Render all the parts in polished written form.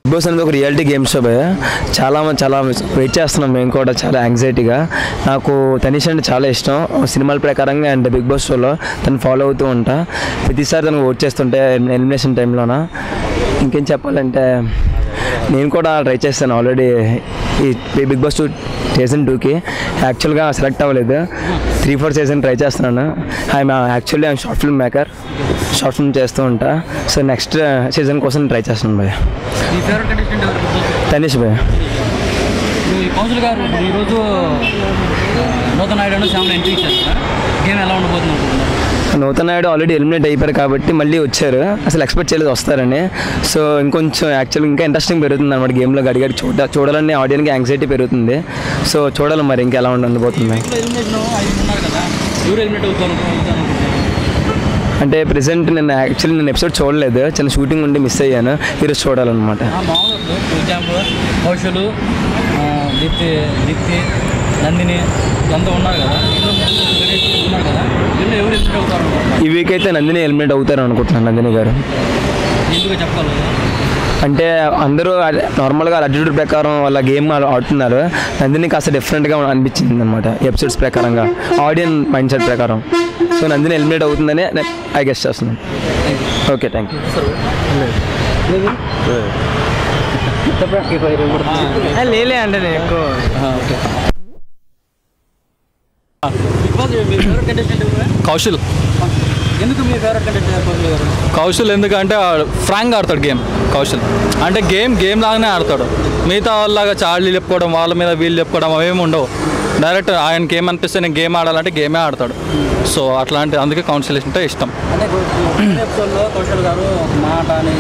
Big boss అనేది ఒక reality game show భయ. చాలా వెయిట్ చేస్తున్నాం మేము కూడా, చాలా యాంగ్జైటీగా. నాకు తనీష్ అంటే చాలా ఇష్టం సినిమాల ప్రకారంగా. అండ్ బిగ్ బాస్ షోలో తను ఫాలో అవుతూ ఉంటా, ప్రతిసారి తను ఓట్ చేస్తుంటే ఎలిమినేషన్ టైంలోన. ఇంకేం చెప్పాలంటే నేను కూడా ట్రై చేస్తాను ఆల్రెడీ ఈ బిగ్ బాస్ సీజన్ 2కి. యాక్చువల్గా సెలెక్ట్ అవ్వలేదు, 3-4 సీజన్ ట్రై చేస్తున్నాను. I'm short film maker, short film చేస్తూ ఉంటా. సో నెక్స్ట్ సీజన్ కోసం ట్రై చేస్తున్నాను భయ. తనీష్ భయ. కౌన్సిల్ గారు ఈరోజు నూతన్ నాయుడు ఫ్యామిలీ ఎంట్రీ ఇచ్చారు, గేమ్ ఎలా ఉండబోతుంది? నూతన్ నాయుడు ఆల్రెడీ ఎలిమినేట్ అయిపోయారు కాబట్టి మళ్ళీ వచ్చారు. అసలు ఎక్స్పెక్ట్ చేయలేదు వస్తారని. సో ఇంకొంచెం యాక్చువల్గా ఇంకా ఇంట్రెస్టింగ్ పెరుగుతుంది అనమాట గేమ్లో. గడిగడి చూడాలని ఆడియన్కి యాంగ్జైటీ పెరుగుతుంది. సో చూడాలి మరి ఇంకా ఎలా ఉండబోతుంది. అంటే ప్రెసెంట్ నేను ఎపిసోడ్ చూడలేదు, చిన్న షూటింగ్ ఉండి మిస్ అయ్యాను. ఈరోజు చూడాలన్నమాట. కౌశలు, దీప్తి, నందిని అంతా ఉన్నారు కదా, ఎవరు ఎలిమినేట్ అవుతారు? ఈ వీక్ అయితే నందిని ఎలిమినేట్ అవుతారు అనుకుంటున్నాను. నందిని గారు ఎందుకు చెప్పాలి అంటే అందరూ నార్మల్గా అడ్జెక్టివ్ ప్రకారం వాళ్ళ గేమ్ ఆడుతున్నారు. నందిని కాస్త డిఫరెంట్గా అనిపించింది అనమాట ఎపిసోడ్స్ ప్రకారంగా, ఆడియన్ మైండ్ సెట్ ప్రకారం. సో నందిని ఎలిమినేట్ అవుతుందని ఐ గెస్ చేస్తున్నాను. Okay, thank you. లేలే అంటే నేను ఎక్కువ కౌశల్. ఎందుకు మీ ఫేవరెట్ కంటెస్టెంట్ కౌశల్ ఎందుకంటే ఫ్రాంక్గా ఆడతాడు గేమ్. కౌశల్ అంటే గేమ్ లాగానే ఆడతాడు. మిగతా వాళ్ళలాగా చార్లీ చెప్పుకోవడం, వాళ్ళ మీద వీళ్ళు చెప్పుకోవడం అవేమి ఉండవు. డైరెక్ట్ ఆయనకి ఏమనిపిస్తే నేను గేమ్ ఆడాలంటే గేమే ఆడతాడు. సో అట్లాంటి అందుకే కౌశల్ అంటే ఇష్టం. అంటే కౌశల్ గారు మాట అని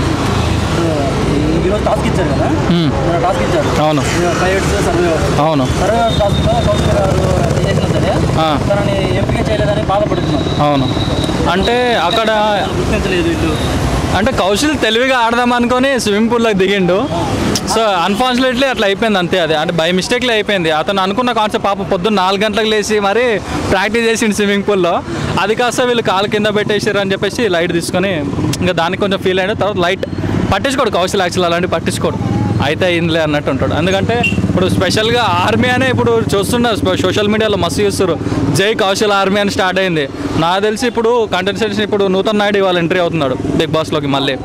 ఈరోజు టాస్క్ ఇచ్చారు కదా, టాస్క్ ఇచ్చారు. అవును, అవును, కౌశల్ గారు చేసినా సరే తనని ఎంపిక చేయలేదని బాధపడుతున్నారు. అవును, అంటే అక్కడ గుర్తించలేదు ఇల్లు. అంటే కౌశల్ తెలివిగా ఆడదాం అనుకొని స్విమ్మింగ్ పూల్లోకి దిగిండు. సో అన్ఫార్చునేట్లీ అట్లా అయిపోయింది అంతే. అది అంటే బై మిస్టేక్లే అయిపోయింది. అతను అనుకున్న కాన్సెప్ట్ పాప పొద్దున్న 4 గంటలకు లేచి మరి ప్రాక్టీస్ చేసిండు స్విమ్మింగ్ పూల్లో. అది కాస్త వీళ్ళు కాలు కింద పెట్టేసారు అని చెప్పేసి లైట్ తీసుకొని ఇంకా దానికి కొంచెం ఫీల్ అయిన తర్వాత లైట్ పట్టించుకోడు కౌశల్. యాక్చువల్ అలాంటివి పట్టించుకోడు, అయితే అయిందిలే అన్నట్టు ఉంటాడు. ఎందుకంటే ఇప్పుడు స్పెషల్గా ఆర్మీ అనే ఇప్పుడు చూస్తున్నారు సోషల్ మీడియాలో మస్తు చూస్తారు. జై కౌశల్ ఆర్మీ అని స్టార్ట్ అయింది. నాకు తెలిసి ఇప్పుడు కంటెస్టెంట్స్ ఇప్పుడు నూతన్ నాయుడు ఇవాళ ఎంట్రీ అవుతున్నాడు బిగ్ బాస్లోకి మళ్ళీ.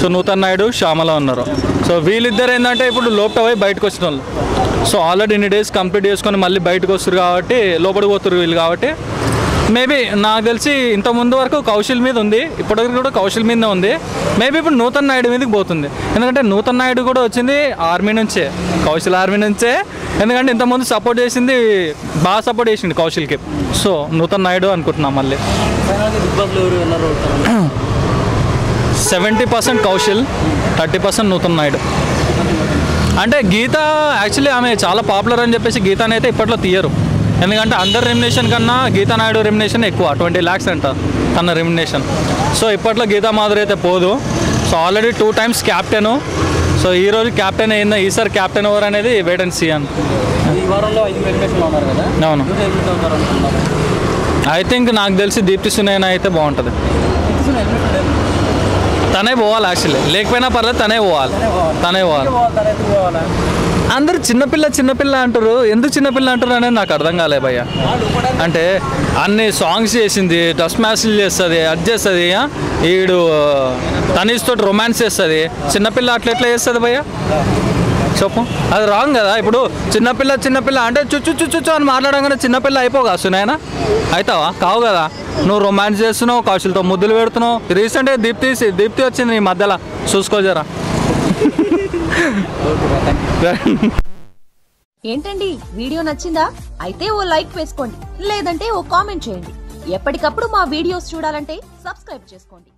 సో నూతన్ నాయుడు, శ్యామల ఉన్నారు. సో వీళ్ళిద్దరు ఏంటంటే ఇప్పుడు లోపల పోయి బయటకు వచ్చిన వాళ్ళు. సో ఆల్రెడీ ఇన్ని డేస్ కంప్లీట్ చేసుకొని మళ్ళీ బయటకు వస్తారు కాబట్టి లోపలికి పోతున్నారు వీళ్ళు. కాబట్టి మేబీ నాకు తెలిసి ఇంతకుముందు వరకు కౌశల్ మీద ఉంది, ఇప్పటివరకు కూడా కౌశల్ మీదే ఉంది. మేబీ ఇప్పుడు నూతన్ నాయుడు మీదకి పోతుంది. ఎందుకంటే నూతన్ నాయుడు కూడా వచ్చింది ఆర్మీ నుంచే, కౌశల్ ఆర్మీ నుంచే. ఎందుకంటే ఇంతకుముందు సపోర్ట్ చేసింది, బాగా సపోర్ట్ చేసింది కౌశల్కి. సో నూతన్ నాయుడు అనుకుంటున్నాం మళ్ళీ. 70% కౌశల్, 30% నూతన్ నాయుడు. అంటే గీత యాక్చువల్లీ ఆమె చాలా పాపులర్ అని చెప్పేసి గీతాని అయితే ఇప్పట్లో తీయరు. ఎందుకంటే అందరు రెమ్యునేషన్ కన్నా గీతా నాయుడు రెమ్యునేషన్ ఎక్కువ, 20 lakhs అంట తన రెమ్యునేషన్. సో ఇప్పట్లో గీతా మాధురి అయితే పోదు. So already 2 times captain. So ఈరోజు క్యాప్టెన్ అయిందా, ఈసారి క్యాప్టెన్ ఎవరు అనేది వెయిట్ అండ్ సీ అని. అవును, ఐ థింక్ నాకు తెలిసి దీప్తి సునైనా అయితే బాగుంటుంది. తనే పోవాలి యాక్చువల్లీ, లేకపోయినా పర్లేదు తనే పోవాలి. అందరు చిన్నపిల్ల అంటారు. ఎందుకు చిన్నపిల్ల అంటారు అనేది నాకు అర్థం కాలే భయ్య. అంటే అన్ని సాంగ్స్ చేసింది, డస్ట్ మ్యాచ్లు చేస్తుంది, అది చేస్తుంది. ఈడు తనీష్తో రొమాన్స్ చేస్తుంది. చిన్నపిల్ల అట్లా ఎట్లా చేస్తుంది భయ్య చెప్పు? అది రాంగ్ కదా. ఇప్పుడు చిన్నపిల్ల అంటే చుచ్చు అని మాట్లాడగానే చిన్నపిల్ల అయిపోగా సునైనా అవుతావా? కావు కదా. నువ్వు రొమాన్స్ చేస్తున్నావు, కౌశల్తో ముద్దులు పెడుతున్నావు. రీసెంట్గా దీప్తి వచ్చింది నీ మధ్యలో, చూసుకోజరా. ఏంటండి వీడియో నచ్చిందా? అయితే ఓ లైక్ వేసుకోండి, లేదంటే ఓ కామెంట్ చేయండి. ఎప్పటికప్పుడు మా వీడియోస్ చూడాలంటే సబ్స్క్రైబ్ చేసుకోండి.